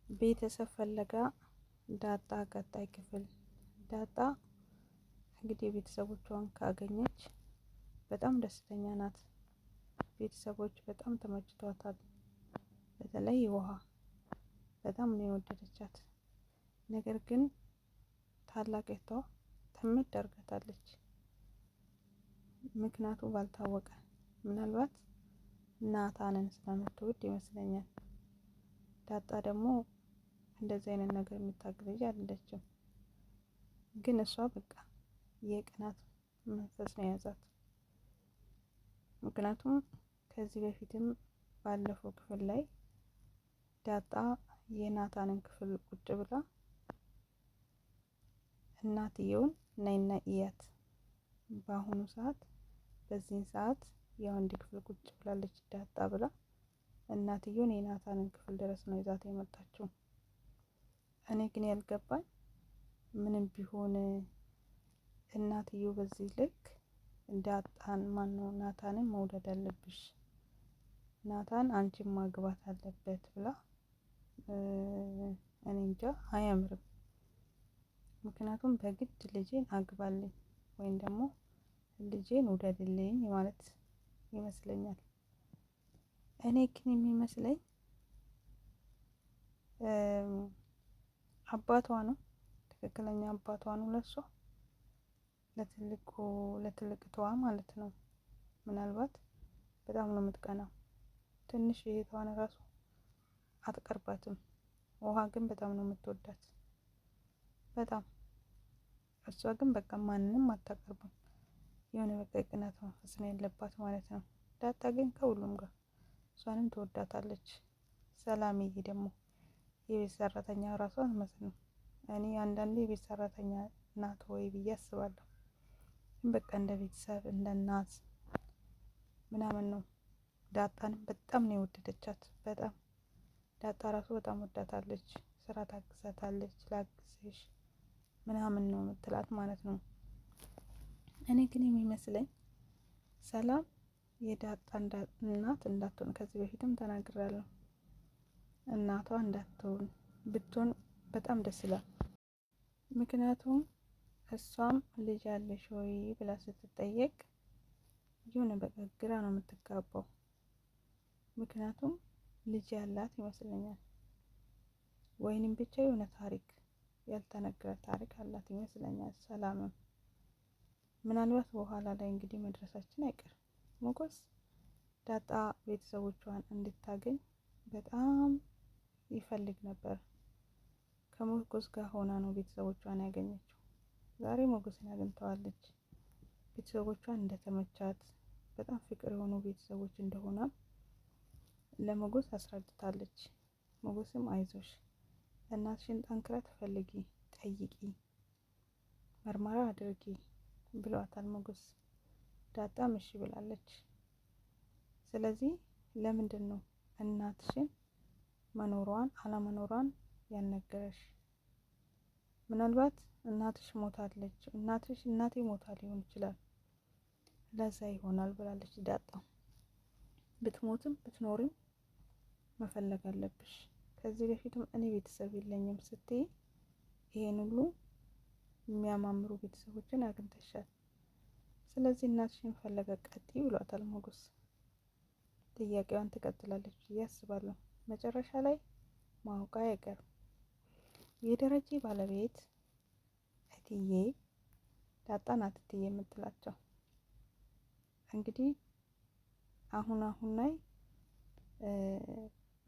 ቤተሰብ ፍለጋ ዳጣ ቀጣይ ክፍል። ዳጣ እንግዲህ ቤተሰቦቿን ካገኘች በጣም ደስተኛ ናት። ቤተሰቦች በጣም ተመችቷታል። በተለይ ውሃ በጣም ነው የወደደቻት። ነገር ግን ታላቂቷ ጥምድ አድርጋታለች። ምክንያቱ ባልታወቀ፣ ምናልባት ናታንን ስለምትወድ ይመስለኛል። ዳጣ ደግሞ እንደዚህ አይነት ነገር የምታውቅ ልጅ አይደለችም። ግን እሷ በቃ የቅናት መንፈስ ነው የያዛት። ምክንያቱም ከዚህ በፊትም ባለፈው ክፍል ላይ ዳጣ የናታንን ክፍል ቁጭ ብላ እናትየውን ነይና እያት፣ በአሁኑ ሰዓት በዚህን ሰዓት የወንድ ክፍል ቁጭ ብላለች ዳጣ ብላ እናትየውን የናታንን ክፍል ድረስ ነው ይዛት የመጣችው። እኔ ግን ያልገባኝ ምንም ቢሆን እናትየው በዚህ ልክ ዳጣን ማነው ናታንን መውደድ አለብሽ፣ ናታን አንቺን ማግባት አለበት ብላ እኔ እንጃ፣ አያምርም። ምክንያቱም በግድ ልጄን አግባልኝ ወይም ደግሞ ልጄን ውደድልኝ ማለት ይመስለኛል። እኔ ግን የሚመስለኝ አባቷ ነው፣ ትክክለኛ አባቷ ነው ለሷ፣ ለትልቅቷ ማለት ነው። ምናልባት በጣም ነው የምትቀናው። ትንሽ እህቷን ራሱ አትቀርባትም። ውሃ ግን በጣም ነው የምትወዳት፣ በጣም። እሷ ግን በቃ ማንንም አታቀርብም። የሆነ በቃ የቅናት መንፈስ ነው ያለባት ማለት ነው። ዳጣ ግን ከሁሉም ጋር እሷንም ትወዳታለች። ሰላምዬ ደግሞ የቤት ሰራተኛ ራሷ አትመስልም። እኔ አንዳንዴ የቤት ሰራተኛ ናት ወይ ብዬ አስባለሁ። ግን በቃ እንደ ቤተሰብ እንደ እናት ምናምን ነው። ዳጣንም በጣም ነው የወደደቻት። በጣም ዳጣ ራሱ በጣም ወዳታለች። ስራ ታግዛታለች። ላግዝሽ ምናምን ነው የምትላት ማለት ነው። እኔ ግን የሚመስለኝ ሰላም የዳጣ እናት እንዳትሆን፣ ከዚህ በፊትም ተናግራለሁ። እናቷ እንዳትሆን ብትሆን በጣም ደስ ይላል። ምክንያቱም እሷም ልጅ አለሽ ወይ ብላ ስትጠየቅ የሆነ በቃ ግራ ነው የምትጋባው። ምክንያቱም ልጅ ያላት ይመስለኛል፣ ወይንም ብቻ የሆነ ታሪክ ያልተነገረ ታሪክ አላት ይመስለኛል። ሰላምም ምናልባት በኋላ ላይ እንግዲህ መድረሳችን አይቀርም። ሞገስ ዳጣ ቤተሰቦቿን እንድታገኝ በጣም ይፈልግ ነበር። ከሞገስ ጋር ሆና ነው ቤተሰቦቿን ያገኘችው። ዛሬ ሞገስን አግኝተዋለች። ቤተሰቦቿን እንደተመቻት፣ በጣም ፍቅር የሆኑ ቤተሰቦች እንደሆነ ለሞገስ አስረድታለች። ሞገስም አይዞሽ፣ እናትሽን ጠንክራ ትፈልጊ፣ ጠይቂ፣ ምርመራ አድርጊ ብሏታል ሞገስ። ዳጣም እሺ ብላለች። ስለዚህ ለምንድን ነው እናትሽን መኖሯን አለመኖሯን ያልነገረሽ? ምናልባት እናትሽ ሞታለች፣ እናቴ ሞታ ሊሆን ይችላል፣ ለዛ ይሆናል ብላለች ዳጣ። ብትሞትም ብትኖርም መፈለግ አለብሽ። ከዚህ በፊትም እኔ ቤተሰብ የለኝም ስትይ ይሄን ሁሉ የሚያማምሩ ቤተሰቦችን አግኝተሻል። ስለዚህ እናትሽን ፈለገ ቀጥይ ብሏታል ሞገስ። ጥያቄዋን ትቀጥላለች ብዬ አስባለሁ። መጨረሻ ላይ ማውቃ አይቀርም። የደረጀ ባለቤት እትዬ ዳጣ ናት እትዬ የምትላቸው። እንግዲህ አሁን ላይ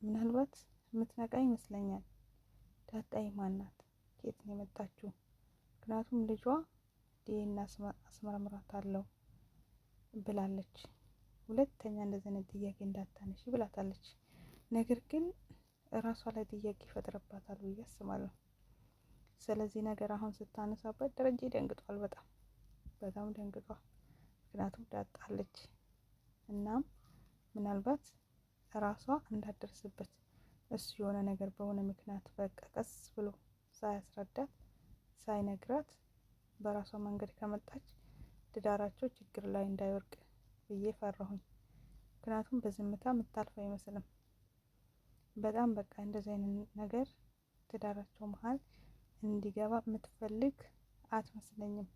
ምናልባት የምትነቃ ይመስለኛል። ዳጣ ማን ናት? ከየት ነው የመጣችው? ምክንያቱም ልጇ ዲኤንኤ አስመርምራታለሁ ብላለች። ሁለተኛ እንደዚህ አይነት ጥያቄ እንዳታነሺ ብላታለች። ነገር ግን እራሷ ላይ ጥያቄ ይፈጥርባታል ብዬ አስባለሁ። ስለዚህ ነገር አሁን ስታነሳበት ደረጀ ደንግጧል። በጣም ደንግጧል። ምክንያቱም ዳጣለች። እናም ምናልባት እራሷ እንዳትደርስበት እሱ የሆነ ነገር በሆነ ምክንያት በቃ ቀስ ብሎ ሳያስረዳት ሳይነግራት በራሷ መንገድ ከመጣች ትዳራቸው ችግር ላይ እንዳይወርቅ ብዬ ፈራሁኝ። ምክንያቱም በዝምታ የምታልፍ አይመስልም። በጣም በቃ እንደዚህ አይነት ነገር ትዳራቸው መሀል እንዲገባ የምትፈልግ አትመስለኝም።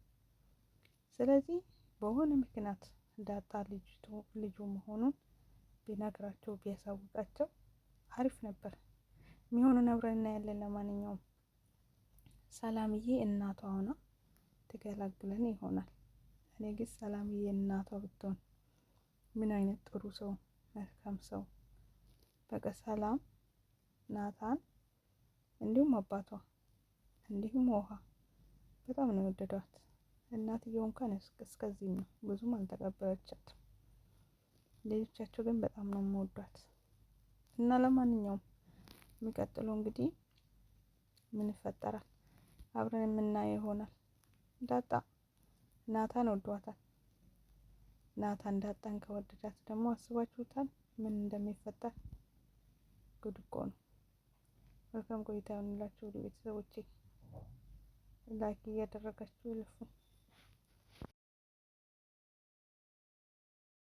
ስለዚህ በሆነ ምክንያት ዳጣ ልጁ መሆኑን ቢነግራቸው ቢያሳውቃቸው አሪፍ ነበር። የሚሆኑን አብረን እናያለን። ለማንኛውም ሰላምዬ እናቷ ሆና ትገላግለን ይሆናል። እኔ ግን ሰላምዬ እናቷ ብትሆን ምን አይነት ጥሩ ሰው፣ መልካም ሰው። በቃ ሰላም፣ ናታን እንዲሁም አባቷ እንዲሁም ውሃ በጣም ነው የወደዷት። እናትየው እንኳን እስከዚህ ነው፣ ብዙም አልተቀበለቻትም። ሌሎቻቸው ግን በጣም ነው የምወዷት። እና ለማንኛውም የሚቀጥለው እንግዲህ ምን ይፈጠራል አብረን የምናየው ይሆናል። ዳጣ ናታን ወዷታል። ናታን ዳጣን ከወደዳት ደግሞ አስባችሁታል ምን እንደሚፈጠር? ጉድ እኮ ነው። መልካም ቆይታ ይሆንላችሁ ቤተሰቦቼ። ላይክ እያደረጋችሁ ይልፉ።